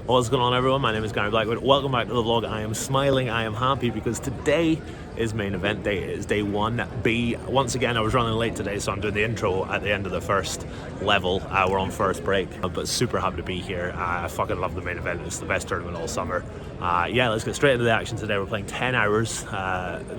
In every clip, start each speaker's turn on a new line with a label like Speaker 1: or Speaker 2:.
Speaker 1: What's going on, everyone? My name is Gary Blackwood. Welcome back to the vlog. I am smiling, I am happy because today is main event day. It is day 1B. Once again, I was running late today, so I'm doing the intro at the end of the first level. We're on first break, but super happy to be here. I fucking love the main event. It's the best tournament all summer. Yeah, let's get straight into the action today. We're playing 10 hours,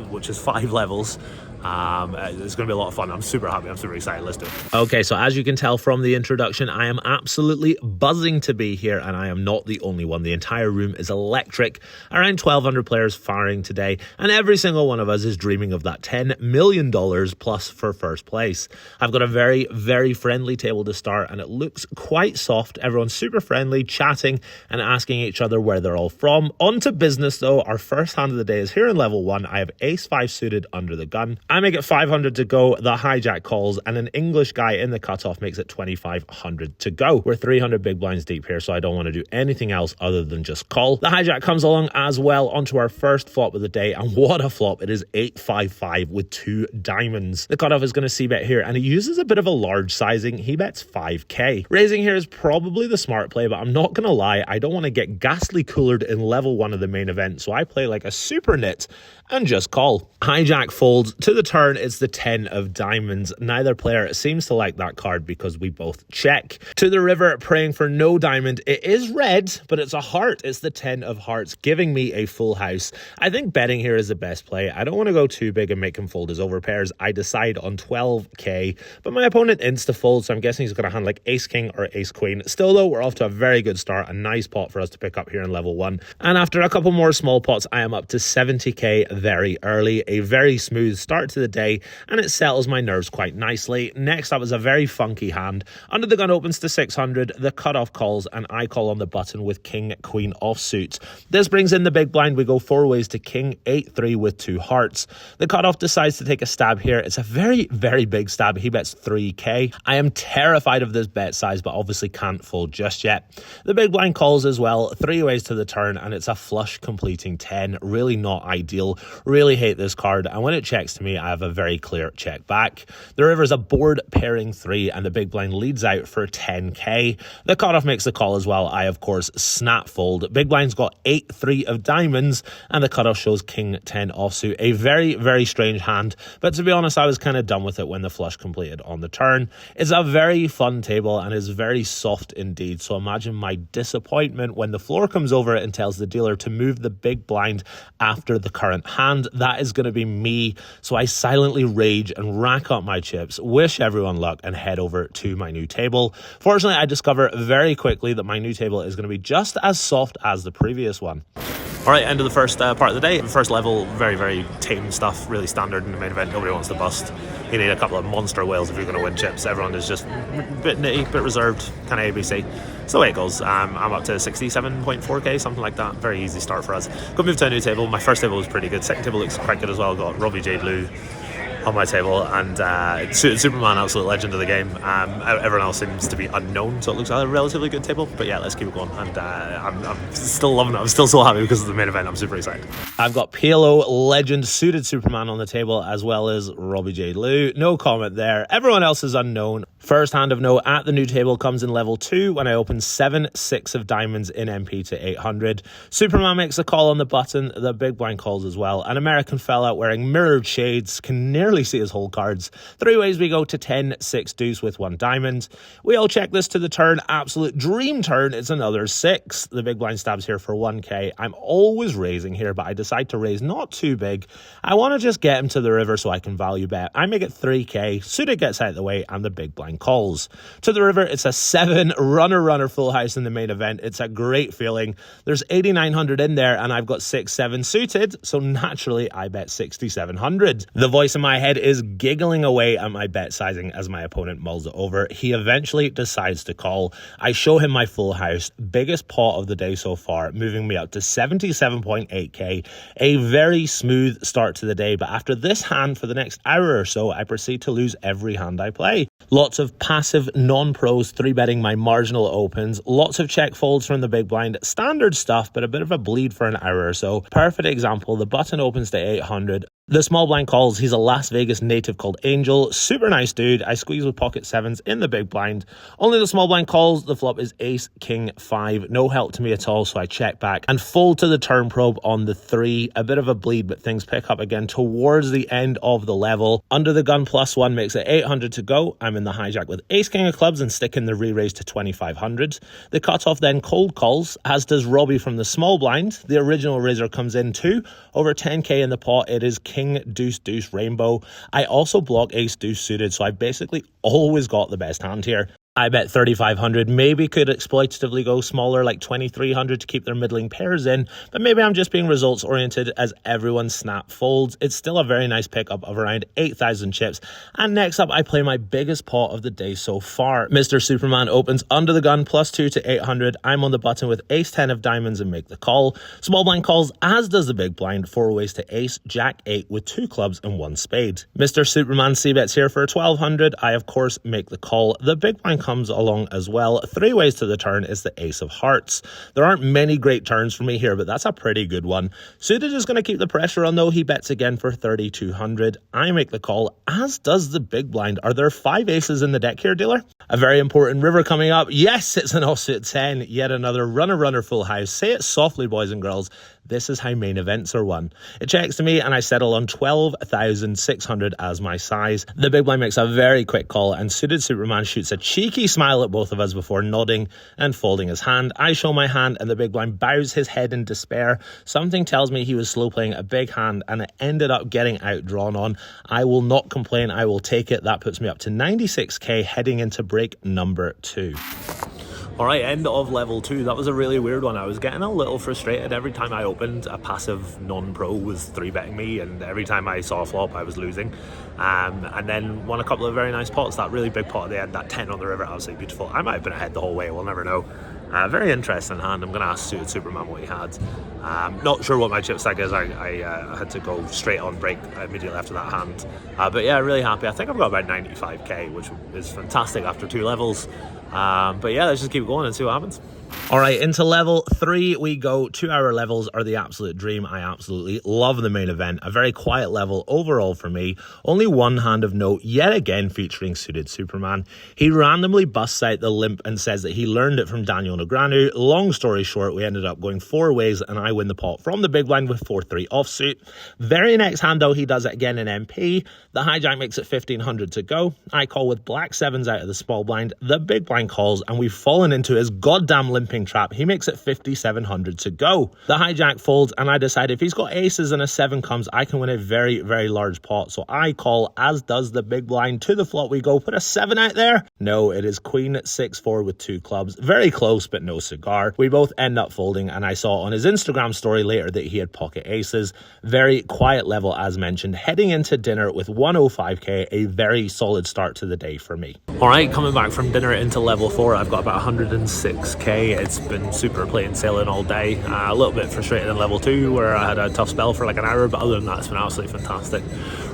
Speaker 1: which is 5 levels. It's going to be a lot of fun. I'm super happy. I'm super excited. Let's do it. Okay, so as you can tell from the introduction, I am absolutely buzzing to be here, and I am not the only one. The entire room is electric. Around 1,200 players firing today, and every single one of us is dreaming of that $10 million plus for first place. I've got a very, very friendly table to start, and it looks quite soft. Everyone's super friendly, chatting and asking each other where they're all from. On to business, though. Our first hand of the day is here in level 1. I have ace-5 suited under the gun. I make it 500 to go, the hijack calls, and an English guy in the cutoff makes it 2,500 to go. We're 300 big blinds deep here, so I don't want to do anything else other than just call. The hijack comes along as well onto our first flop of the day, and what a flop. It is 8-5-5 with 2 diamonds. The cutoff is going to c-bet here, and he uses a bit of a large sizing. He bets 5k. Raising here is probably the smart play, but I'm not going to lie, I don't want to get ghastly coolered in level 1 of the main event, so I play like a super nit and just call. Hijack folds. To the turn, it's the 10 of diamonds. Neither player seems to like that card because we both check. To the river, praying for no diamond. It is red, but it's a heart. It's the 10 of hearts, giving me a full house. I think betting here is the best play. I don't want to go too big and make him fold his overpairs. I decide on 12k, but my opponent insta-folds, so I'm guessing he's going to hand like ace-king or ace-queen. Still, though, we're off to a very good start. A nice pot for us to pick up here in level 1. And after a couple more small pots, I am up to 70k very early. A very smooth start to the day, and it settles my nerves quite nicely. Next up is a very funky hand. Under the gun opens to 600, the cutoff calls, and I call on the button with king, queen offsuit. This brings in the big blind. We go 4 ways to king, 8-3 with 2 hearts. The cutoff decides to take a stab here. It's a very, very big stab. He bets 3k. I am terrified of this bet size, but obviously can't fold just yet. The big blind calls as well, 3 ways to the turn, and it's a flush completing 10. Really not ideal. Really hate this card, and when it checks to me, I have a very clear check back. The river is a board pairing 3, and the big blind leads out for 10k. The cutoff makes the call as well. I, of course, snap fold. Big blind's got 8-3 of diamonds, and the cutoff shows king 10 offsuit. A very, very strange hand, but to be honest, I was kind of done with it when the flush completed on the turn. It's a very fun table and is very soft indeed, so imagine my disappointment when the floor comes over and tells the dealer to move the big blind after the current hand. That is going to be me, so I silently rage and rack up my chips, wish everyone luck, and head over to my new table. Fortunately, I discover very quickly that my new table is going to be just as soft as the previous one. Alright, end of the first part of the day. First level, very, very tame stuff, really standard in the main event. Nobody wants to bust. You need a couple of monster whales if you're going to win chips. Everyone is just a bit nitty, bit reserved, kind of ABC. It's the way it goes. I'm up to 67.4k, something like that. Very easy start for us. Go move to a new table. My first table was pretty good. Second table looks quite good as well. Got Robbie J. Blue on my table, and Superman, absolute legend of the game. Everyone else seems to be unknown, so it looks like a relatively good table. But yeah, let's keep it going. And I'm still loving it. I'm still so happy because of the main event. I'm super excited. I've got PLO legend suited Superman on the table, as well as Robbie J. Lou. No comment there. Everyone else is unknown. First hand of note at the new table comes in level 2 when I open 7-6 of diamonds in MP to 800. Superman makes a call on the button. The big blind calls as well. An American fella wearing mirrored shades can nearly see his whole cards. 3 ways we go to 10-6 deuce with 1 diamond. We all check this to the turn. Absolute dream turn. It's another 6. The big blind stabs here for 1k. I'm always raising here, but I decide to raise not too big. I want to just get him to the river so I can value bet. I make it 3k. Suited gets out of the way, and the big blind calls. To the river, it's a 7 runner full house in the main event. It's a great feeling. There's 8,900 in there, and I've got 6-7 suited, so naturally I bet 6,700. The voice in my head is giggling away at my bet sizing as my opponent mulls it over. He eventually decides to call. I show him my full house, biggest pot of the day so far, moving me up to 77.8k. A very smooth start to the day, but after this hand for the next hour or so, I proceed to lose every hand I play. Lots of passive non-pros 3-betting my marginal opens, lots of check folds from the big blind, standard stuff, but a bit of a bleed for an hour or so. Perfect example, the button opens to 800, The small blind calls. He's a Las Vegas native called Angel. Super nice dude. I squeeze with pocket sevens in the big blind. Only the small blind calls. The flop is ace, king, 5. No help to me at all, so I check back and fold to the turn probe on the 3. A bit of a bleed, but things pick up again towards the end of the level. Under the gun +1 makes it 800 to go. I'm in the hijack with ace, king of clubs and sticking the re-raise to 2500. The cutoff then cold calls, as does Robbie from the small blind. The original raiser comes in too. Over 10k in the pot. It is king, deuce, deuce, rainbow. I also block ace, deuce suited, so I basically always got the best hand here. I bet 3,500, maybe could exploitatively go smaller like 2,300 to keep their middling pairs in, but maybe I'm just being results oriented as everyone snap folds. It's still a very nice pickup of around 8,000 chips. And next up, I play my biggest pot of the day so far. Mr. Superman opens under the gun +2 to 800. I'm on the button with ace 10 of diamonds and make the call. Small blind calls, as does the big blind, 4 ways to ace, jack 8 with 2 clubs and 1 spade. Mr. Superman c-bets here for 1,200. I of course make the call. The big blind comes along as well. 3 ways to the turn is the ace of hearts. There aren't many great turns for me here, but that's a pretty good one. Suited is going to keep the pressure on though. He bets again for 3,200. I make the call, as does the big blind. Are there 5 aces in the deck here, dealer? A very important river coming up. Yes, it's an offsuit 10. Yet another runner full house. Say it softly, boys and girls. This is how main events are won. It checks to me and I settle on 12,600 as my size. The big blind makes a very quick call and suited Superman shoots a cheeky smile at both of us before nodding and folding his hand. I show my hand and the big blind bows his head in despair. Something tells me he was slow playing a big hand and it ended up getting outdrawn on. I will not complain. I will take it. That puts me up to 96k heading into break number 2. All right, end of level 2. That was a really weird one. I was getting a little frustrated. Every time I opened, a passive non-pro was 3-betting me, and every time I saw a flop, I was losing. And then won a couple of very nice pots. That really big pot at the end, that 10 on the river, absolutely beautiful. I might have been ahead the whole way, we'll never know. Very interesting hand. I'm going to ask suited Superman what he had. Not sure what my chip stack is. I had to go straight on break immediately after that hand. But yeah, really happy. I think I've got about 95k, which is fantastic after 2 levels. But yeah, let's just keep going and see what happens. All right, into level 3 we go. 2-hour levels are the absolute dream. I absolutely love the main event. A very quiet level overall for me. Only one hand of note, yet again featuring suited Superman. He randomly busts out the limp and says that he learned it from Daniel Negreanu. Long story short, we ended up going 4 ways and I win the pot from the big blind with 4-3 offsuit. Very next hand though, he does it again in MP. The hijack makes it 1,500 to go. I call with black 7s out of the small blind. The big blind calls and we've fallen into his goddamn limping trap. He makes it 5,700 to go. The hijack folds and I decide if he's got aces and a 7 comes, I can win a very large pot. So I call, as does the big blind. To the flop we go. Put a 7 out there. No, it is queen 6-4 with 2 clubs. Very close, but no cigar. We both end up folding and I saw on his Instagram story later that he had pocket aces. Very quiet level as mentioned. Heading into dinner with 105k, a very solid start to the day for me. All right, coming back from dinner into level 4, I've got about 106k. It's been super plain sailing all day. A little bit frustrated in level 2 where I had a tough spell for like an hour, but other than that it's been absolutely fantastic.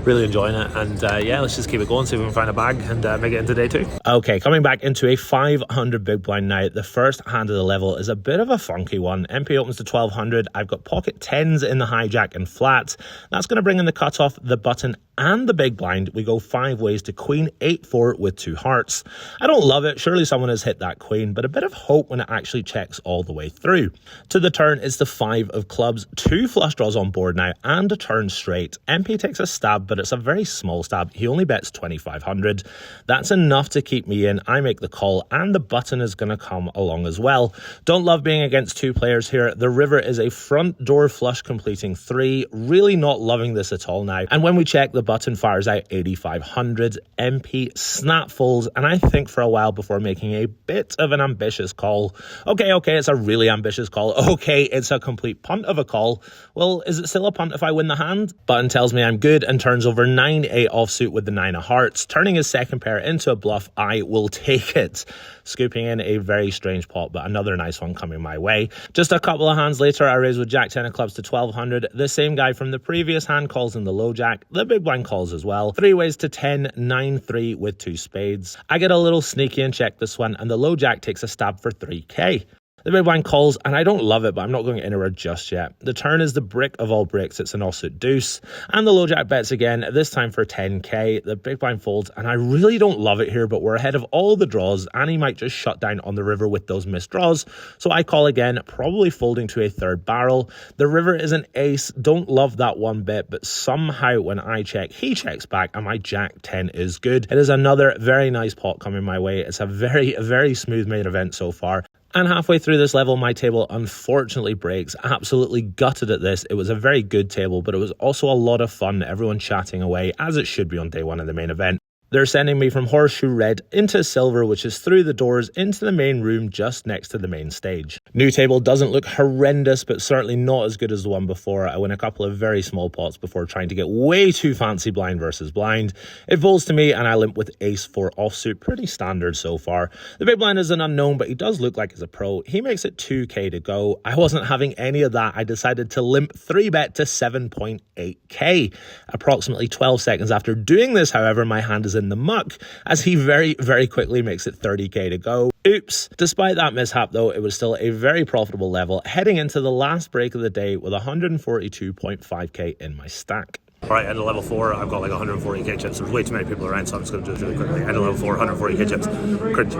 Speaker 1: Really enjoying it, and yeah, let's just keep it going, see if we can find a bag and make it into day 2. Okay, coming back into a 500 big blind now. The first hand of the level is a bit of a funky one. MP opens to 1,200. I've got pocket 10s in the hijack and flats. That's going to bring in the cutoff, the button and the big blind. We go 5 ways to queen 8-4 with 2 hearts. I don't love it. Surely someone has hit that queen, but a bit of hope when it actually checks all the way through. To the turn is the 5 of clubs. 2 flush draws on board now and a turn straight. MP takes a stab, but it's a very small stab. He only bets 2,500. That's enough to keep me in. I make the call and the button is going to come along as well. Don't love being against 2 players here. The river is a front door flush completing 3. Really not loving this at all now. And when we check, the button fires out 8,500. MP snap folds and I think for a while before making a bit of an ambitious call. Okay, it's a really ambitious call. Okay, it's a complete punt of a call. Well, is it still a punt if I win the hand? Button tells me I'm good and turns over 9-8 offsuit with the 9 of hearts. Turning his second pair into a bluff, I will take it. Scooping in a very strange pot, but another nice one coming my way. Just a couple of hands later, I raise with jack 10 of clubs to 1,200. The same guy from the previous hand calls in the low jack. The big blind calls as well. 3 ways to 10, 9-3 with 2 spades. I get a little sneaky and check this one, and the low jack takes a stab for 3k. The big blind calls, and I don't love it, but I'm not going anywhere just yet. The turn is the brick of all bricks. It's an offsuit deuce, and the low jack bets again, this time for 10k. The big blind folds, and I really don't love it here, but we're ahead of all the draws, and he might just shut down on the river with those missed draws. So I call again, probably folding to a third barrel. The river is an ace. Don't love that one bit, but somehow when I check, he checks back, and my jack 10 is good. It is another very nice pot coming my way. It's a very smooth main event so far. And halfway through this level, my table unfortunately breaks. Absolutely gutted at this. It was a very good table, but it was also a lot of fun. Everyone chatting away, as it should be on day one of the main event. They're sending me from horseshoe red into silver, which is through the doors into the main room just next to the main stage. New table doesn't look horrendous, but certainly not as good as the one before. I win a couple of very small pots before trying to get way too fancy blind versus blind. It folds to me and I limp with ace 4 offsuit. Pretty standard so far. The big blind is an unknown, but he does look like he's a pro. He makes it 2k to go. I wasn't having any of that. I decided to limp 3-bet to 7.8k. Approximately 12 seconds after doing this, however, my hand is in the muck as he very quickly makes it 30k to go. Oops. Despite that mishap though, it was still a very profitable level heading into the last break of the day with 142.5k in my stack. Alright, end of level 4, I've got like 140k chips. There's way too many people around, so I'm just going to do it really quickly. End of level 4, 140k chips. Cringe.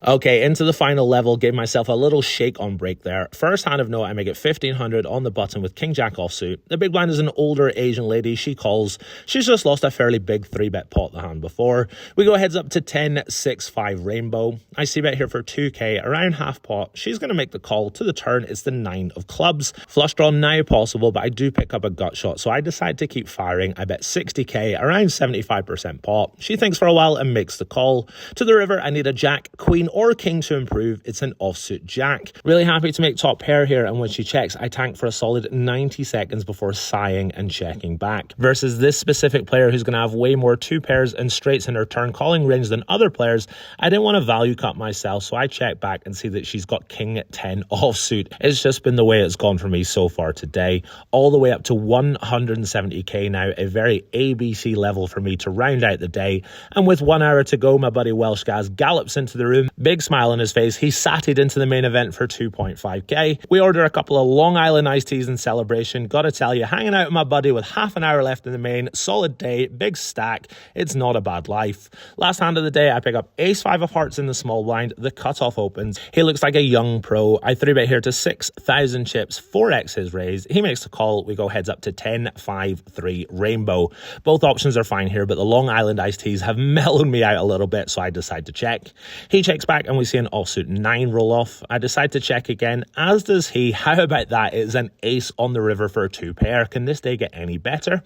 Speaker 1: Okay, into the final level, gave myself a little shake on break there. First hand of note, I make it 1500 on the button with king jack offsuit. The big blind is an older Asian lady. She calls. She's just lost a fairly big 3-bet pot the hand before. We go heads up to 10, 6, 5 rainbow. I see bet here for 2k, around half pot. She's going to make the call. To the turn, it's the 9 of clubs. Flush draw now possible, but I do pick up a gut shot, so I decide to keep firing. I bet 60k, around 75% pot. She thinks for a while and makes the call. To the river, I need a jack, queen, or king to improve. It's an offsuit jack. Really happy to make top pair here, and when she checks, I tank for a solid 90 seconds before sighing and checking back. Versus this specific player who's going to have way more 2 pairs and straights in her turn calling range than other players, I didn't want to value cut myself, so I check back and see that she's got king 10 offsuit. It's just been the way it's gone for me so far today. All the way up to 170k now. A very ABC level for me to round out the day. And with 1 hour to go, my buddy Welsh Gaz gallops into the room, big smile on his face. He satted into the main event for 2.5k. We order a couple of Long Island iced teas in celebration. Gotta tell you, hanging out with my buddy with half an hour left in the main, solid day, big stack. It's not a bad life. Last hand of the day, I pick up ace 5 of hearts in the small blind. The cutoff opens. He looks like a young pro. I 3-bet here to 6,000 chips, 4x his raise. He makes the call. We go heads up to 10, 5, 3 rainbow. Both options are fine here, but the Long Island iced teas have mellowed me out a little bit, so I decide to check. He checks back and we see an offsuit 9 roll off. I decide to check again, as does he. How about that? It's an ace on the river for a 2 pair. Can this day get any better?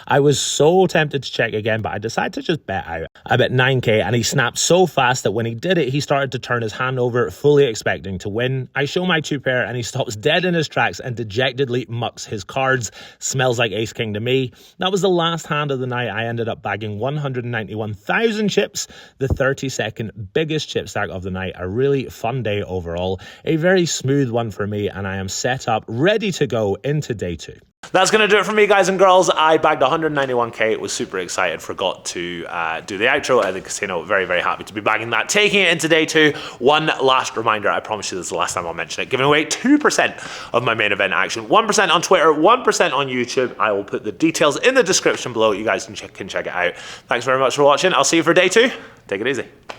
Speaker 1: I was so tempted to check again, but I decided to just bet out. I bet 9k and he snapped so fast that when he did it, he started to turn his hand over, fully expecting to win. I show my 2 pair and he stops dead in his tracks and dejectedly mucks his cards. Smells like ace king to me. That was the last hand of the night. I ended up bagging 191,000 chips, the 32nd biggest chip stack of the night. A really fun day overall, a very smooth one for me, and I am set up, ready to go into day 2. That's going to do it for me, guys and girls. I bagged 191k, was super excited, forgot to do the outro at the casino. Very happy to be bagging that, taking it into day 2. One last reminder, I promise you this is the last time I'll mention it, giving away 2% of my main event action, 1% on Twitter, 1% on YouTube. I will put the details in the description below. You guys can check it out. Thanks very much for watching. I'll see you for day 2. Take it easy.